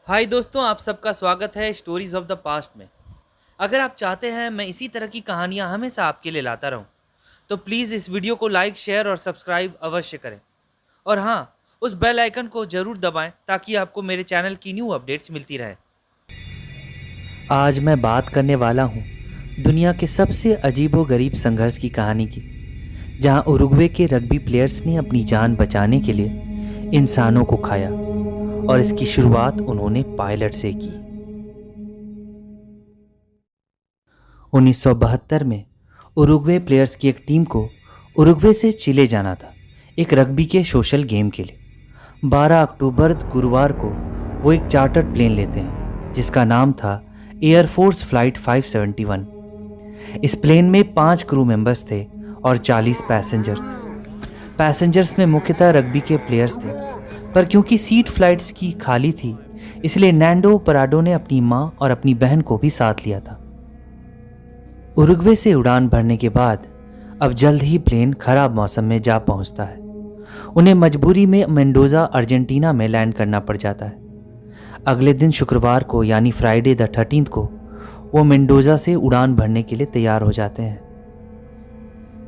हाय दोस्तों, आप सबका स्वागत है स्टोरीज ऑफ द पास्ट में। अगर आप चाहते हैं मैं इसी तरह की कहानियां हमेशा आपके लिए लाता रहूं, तो प्लीज़ इस वीडियो को लाइक, शेयर और सब्सक्राइब अवश्य करें। और हाँ, उस बेल आइकन को ज़रूर दबाएं ताकि आपको मेरे चैनल की न्यू अपडेट्स मिलती रहे। आज मैं बात करने वाला हूँ दुनिया के सबसे अजीबो-गरीब संघर्ष की कहानी की, जहाँ उरुग्वे के रग्बी प्लेयर्स ने अपनी जान बचाने के लिए इंसानों को खाया और इसकी शुरुआत उन्होंने पायलट से की। 1972 में उरुग्वे प्लेयर्स की एक टीम को उरुग्वे से चिले जाना था, एक रग्बी के सोशल गेम के लिए। 12 अक्टूबर गुरुवार को वो एक चार्टर्ड प्लेन लेते हैं जिसका नाम था एयरफोर्स फ्लाइट 571। इस प्लेन में 5 क्रू मेंबर्स थे और 40 पैसेंजर्स में मुख्यतः रग्बी के प्लेयर्स थे, पर क्योंकि सीट फ्लाइट्स की खाली थी इसलिए नैंडो पराडो ने अपनी माँ और अपनी बहन को भी साथ लिया था। उरुग्वे से उड़ान भरने के बाद अब जल्द ही प्लेन खराब मौसम में जा पहुंचता है। उन्हें मजबूरी में मेंडोजा अर्जेंटीना में लैंड करना पड़ जाता है। अगले दिन शुक्रवार को यानी फ्राइडे द 13th को वो मेंडोजा से उड़ान भरने के लिए तैयार हो जाते हैं।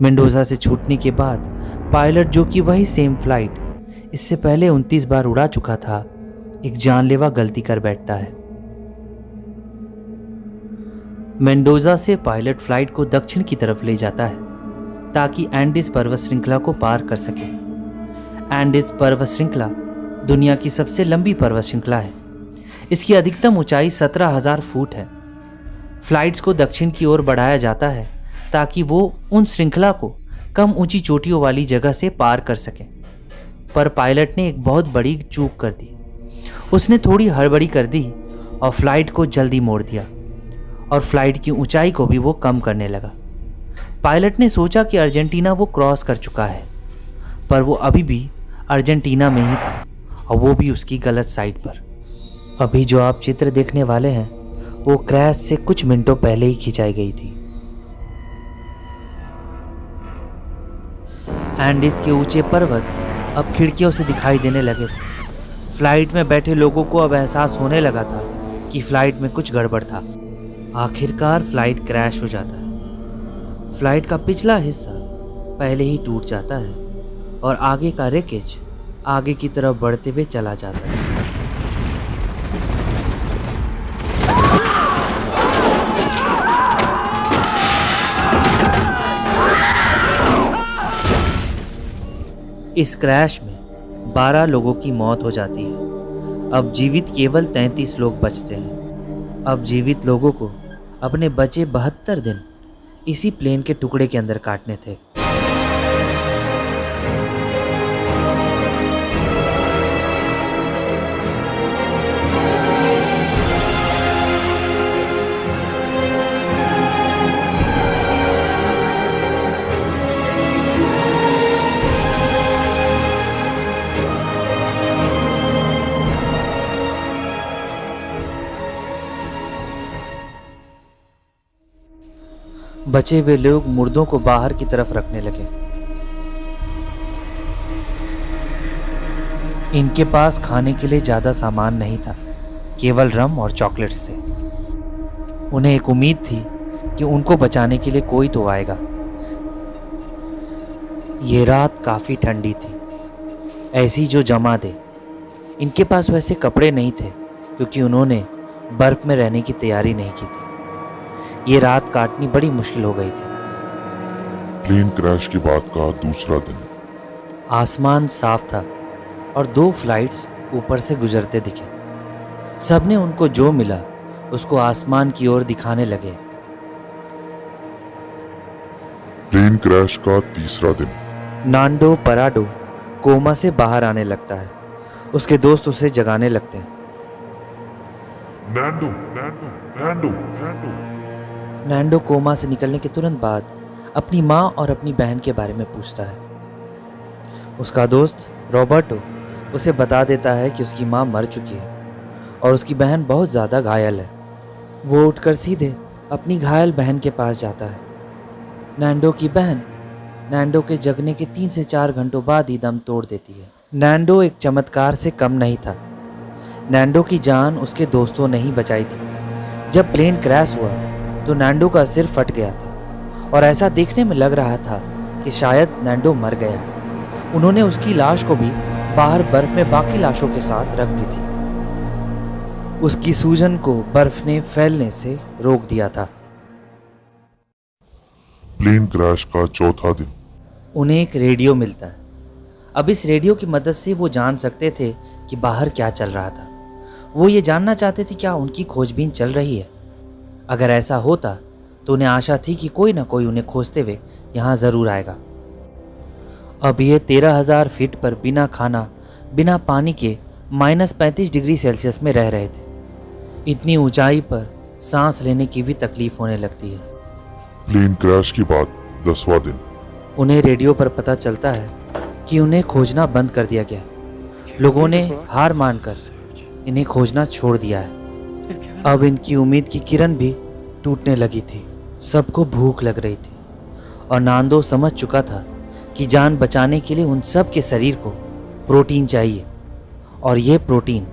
मेंडोजा से छूटने के बाद पायलट, जो कि वही सेम फ्लाइट इससे पहले 29 बार उड़ा चुका था, एक जानलेवा गलती कर बैठता है। मेंडोजा से पायलट फ्लाइट को दक्षिण की तरफ ले जाता है ताकि एंडीज पर्वत श्रृंखला को पार कर सके। एंडीज पर्वत श्रृंखला दुनिया की सबसे लंबी पर्वत श्रृंखला है। इसकी अधिकतम ऊंचाई 17,000 फुट है। फ्लाइट्स को दक्षिण की ओर बढ़ाया जाता है ताकि वो उन श्रृंखला को कम ऊंची चोटियों वाली जगह से पार कर सके। पर पायलट ने एक बहुत बड़ी चूक कर दी। उसने थोड़ी हड़बड़ी कर दी और फ्लाइट को जल्दी मोड़ दिया और फ्लाइट की ऊंचाई को भी वो कम करने लगा। पायलट ने सोचा कि अर्जेंटीना वो क्रॉस कर चुका है, पर वो अभी भी अर्जेंटीना में ही था और वो भी उसकी गलत साइड पर। अभी जो आप चित्र देखने वाले हैं वो क्रैश से कुछ मिनटों पहले ही खिंचाई गई थी। एंडीज के ऊंचे पर्वत अब खिड़कियों से दिखाई देने लगे थे। फ्लाइट में बैठे लोगों को अब एहसास होने लगा था कि फ्लाइट में कुछ गड़बड़ था। आखिरकार फ्लाइट क्रैश हो जाता है। फ्लाइट का पिछला हिस्सा पहले ही टूट जाता है और आगे का रेकेज आगे की तरफ बढ़ते हुए चला जाता है। इस क्रैश में 12 लोगों की मौत हो जाती है। अब जीवित केवल 33 लोग बचते हैं। अब जीवित लोगों को अपने बचे 72 दिन इसी प्लेन के टुकड़े के अंदर काटने थे। बचे हुए लोग मुर्दों को बाहर की तरफ रखने लगे। इनके पास खाने के लिए ज्यादा सामान नहीं था, केवल रम और चॉकलेट्स थे। उन्हें एक उम्मीद थी कि उनको बचाने के लिए कोई तो आएगा। ये रात काफी ठंडी थी, ऐसी जो जमा दे। इनके पास वैसे कपड़े नहीं थे क्योंकि उन्होंने बर्फ में रहने की तैयारी नहीं की थी। ये रात काटनी बड़ी मुश्किल हो गई थी। प्लेन क्रैश के बाद का दूसरा दिन। आसमान साफ था और 2 फ्लाइट्स ऊपर से गुजरते दिखे। सबने उनको जो मिला उसको आसमान की ओर दिखाने लगे। प्लेन क्रैश का तीसरा दिन। नांडो पराडो कोमा से बाहर आने लगता है। उसके दोस्त उसे जगाने लगते हैं। नैंडो नैंडो नैंडो नैंडो। नैंडो कोमा से निकलने के तुरंत बाद अपनी माँ और अपनी बहन के बारे में पूछता है। उसका दोस्त रॉबर्टो उसे बता देता है कि उसकी माँ मर चुकी है और उसकी बहन बहुत ज़्यादा घायल है। वो उठकर सीधे अपनी घायल बहन के पास जाता है। नैंडो की बहन नैंडो के जगने के 3 से 4 घंटों बाद ही दम तोड़ देती है। नैंडो एक चमत्कार से कम नहीं था। नैंडो की जान उसके दोस्तों ने ही बचाई थी। जब प्लेन क्रैश हुआ तो नैंडो का सिर फट गया था और ऐसा देखने में लग रहा था कि शायद नैंडो मर गया है। उन्होंने उसकी लाश को भी बाहर बर्फ में बाकी लाशों के साथ रख दी थी। उसकी सूजन को बर्फ ने फैलने से रोक दिया था। प्लेन क्रैश का चौथा दिन। उन्हें एक रेडियो मिलता है। अब इस रेडियो की मदद से वो जान सकते थे कि बाहर क्या चल रहा था। वो ये जानना चाहते थे क्या उनकी खोजबीन चल रही है। अगर ऐसा होता तो उन्हें आशा थी कि कोई ना कोई उन्हें खोजते हुए यहाँ ज़रूर आएगा। अब ये 13,000 फीट पर बिना खाना बिना पानी के -35 डिग्री सेल्सियस में रह रहे थे। इतनी ऊंचाई पर सांस लेने की भी तकलीफ होने लगती है। प्लेन क्रैश के बाद 10वां दिन। उन्हें रेडियो पर पता चलता है कि उन्हें खोजना बंद कर दिया गया। लोगों ने हार मानकर इन्हें खोजना छोड़ दिया है। अब इनकी उम्मीद की किरण भी टूटने लगी थी। सबको भूख लग रही थी और नांदो समझ चुका था कि जान बचाने के लिए उन सब के शरीर को प्रोटीन चाहिए और ये प्रोटीन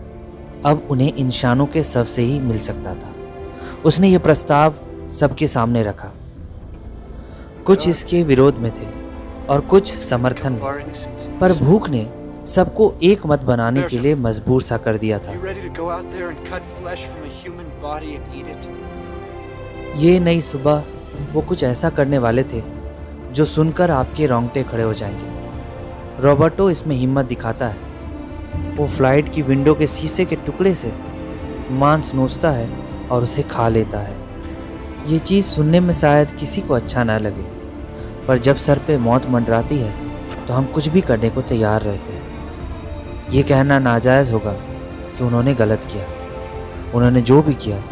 अब उन्हें इंसानों के शव से ही मिल सकता था। उसने ये प्रस्ताव सबके सामने रखा। कुछ इसके विरोध में थे और कुछ समर्थन में, पर भूख ने सबको एक मत बनाने के लिए मजबूर सा कर दिया था। ये नई सुबह वो कुछ ऐसा करने वाले थे जो सुनकर आपके रोंगटे खड़े हो जाएंगे। रॉबर्टो इसमें हिम्मत दिखाता है। वो फ्लाइट की विंडो के शीशे के टुकड़े से मांस नोचता है और उसे खा लेता है। ये चीज़ सुनने में शायद किसी को अच्छा ना लगे, पर जब सर पे मौत मंडराती है तो हम कुछ भी करने को तैयार रहते हैं। ये कहना नाजायज़ होगा कि उन्होंने गलत किया। उन्होंने जो भी किया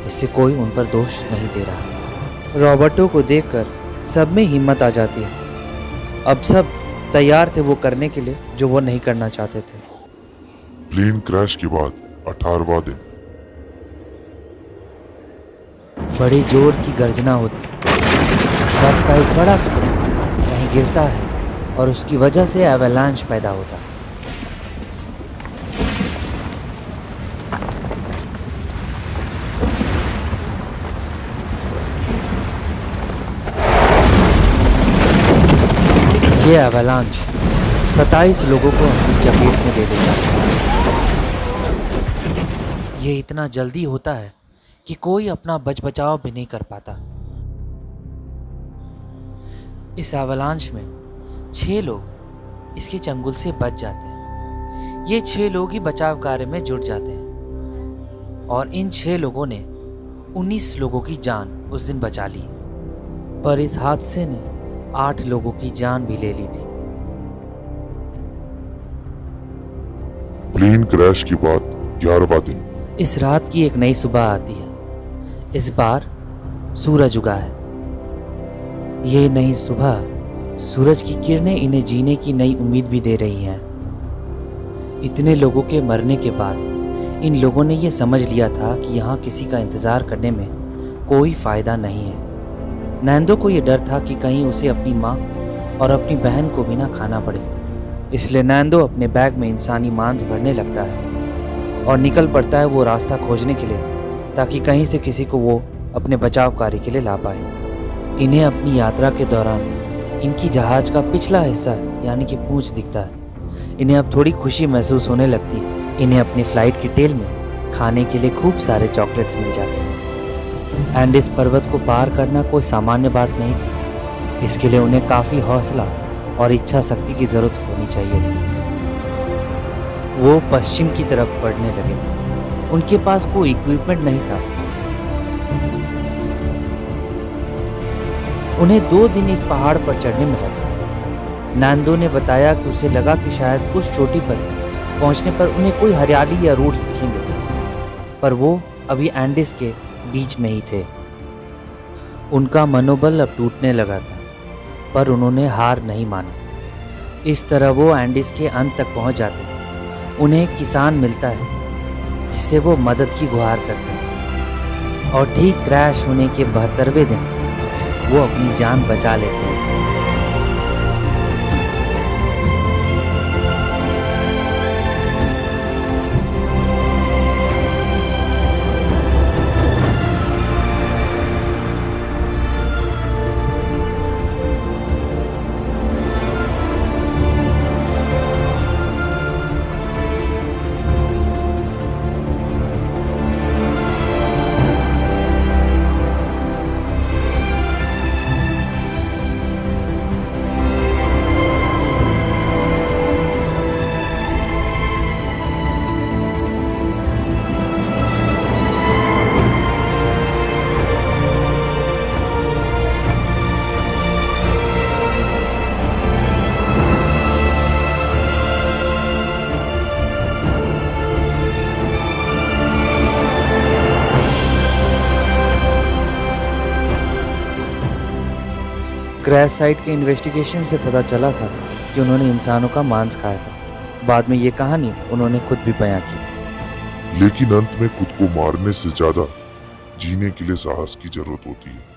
इससे कोई उन पर दोष नहीं दे रहा। रॉबर्टो को देखकर सब में हिम्मत आ जाती है। अब सब तैयार थे वो करने के लिए जो वो नहीं करना चाहते थे। प्लेन क्रैश के बाद 18वां दिन। बड़ी जोर की गर्जना होती है। बर्फ का एक बड़ा टुकड़ा कहीं गिरता है और उसकी वजह से एवलांच पैदा होता है। ये एवलांच 27 लोगों को अपनी चपेट में ले लेता है। ये इतना जल्दी होता है कि कोई अपना बचाव भी नहीं कर पाता। इस एवलांच में 6 लोग इसके चंगुल से बच जाते हैं। ये 6 लोग ही बचाव कार्य में जुट जाते हैं और इन 6 लोगों ने 19 लोगों की जान उस दिन बचा ली, पर इस हादसे ने 8 लोगों की जान भी ले ली थी। प्लेन क्रैश के बाद 11वां दिन। इस रात की एक नई सुबह आती है। इस बार सूरज उगा है। ये नई सुबह सूरज की किरणें इन्हें जीने की नई उम्मीद भी दे रही हैं। इतने लोगों के मरने के बाद इन लोगों ने ये समझ लिया था कि यहाँ किसी का इंतज़ार करने में कोई फ़ायदा नहीं है। नैंदो को ये डर था कि कहीं उसे अपनी माँ और अपनी बहन को भी ना खाना पड़े, इसलिए नैंदो अपने बैग में इंसानी मांस भरने लगता है और निकल पड़ता है वो रास्ता खोजने के लिए, ताकि कहीं से किसी को वो अपने बचाव कार्य के लिए ला पाए। इन्हें अपनी यात्रा के दौरान इनकी जहाज़ का पिछला हिस्सा यानी कि पूंछ दिखता है। इन्हें अब थोड़ी खुशी महसूस होने लगती है। इन्हें अपनी फ़्लाइट की टेल में खाने के लिए खूब सारे चॉकलेट्स मिल जाते हैं। एंडिस पर्वत को पार करना कोई सामान्य बात नहीं थी। इसके लिए उन्हें काफ़ी हौसला और इच्छा शक्ति की ज़रूरत होनी चाहिए थी। वो पश्चिम की तरफ बढ़ने लगे थे। उनके पास कोई इक्विपमेंट नहीं था। उन्हें 2 दिन एक पहाड़ पर चढ़ने में लगा। नैंदो ने बताया कि उसे लगा कि शायद उस चोटी पर पहुंचने पर उन्हें कोई हरियाली या रूट्स दिखेंगे, पर वो अभी एंडिस के बीच में ही थे। उनका मनोबल अब टूटने लगा था, पर उन्होंने हार नहीं माना। इस तरह वो एंडिस के अंत तक पहुंच जाते। उन्हें एक किसान मिलता है जिससे वो मदद की गुहार करते हैं और ठीक क्रैश होने के 72वें दिन वो अपनी जान बचा लेते हैं। क्रैश साइट के इन्वेस्टिगेशन से पता चला था कि उन्होंने इंसानों का मांस खाया था। बाद में ये कहानी उन्होंने खुद भी बयां की। लेकिन अंत में खुद को मारने से ज्यादा जीने के लिए साहस की जरूरत होती है।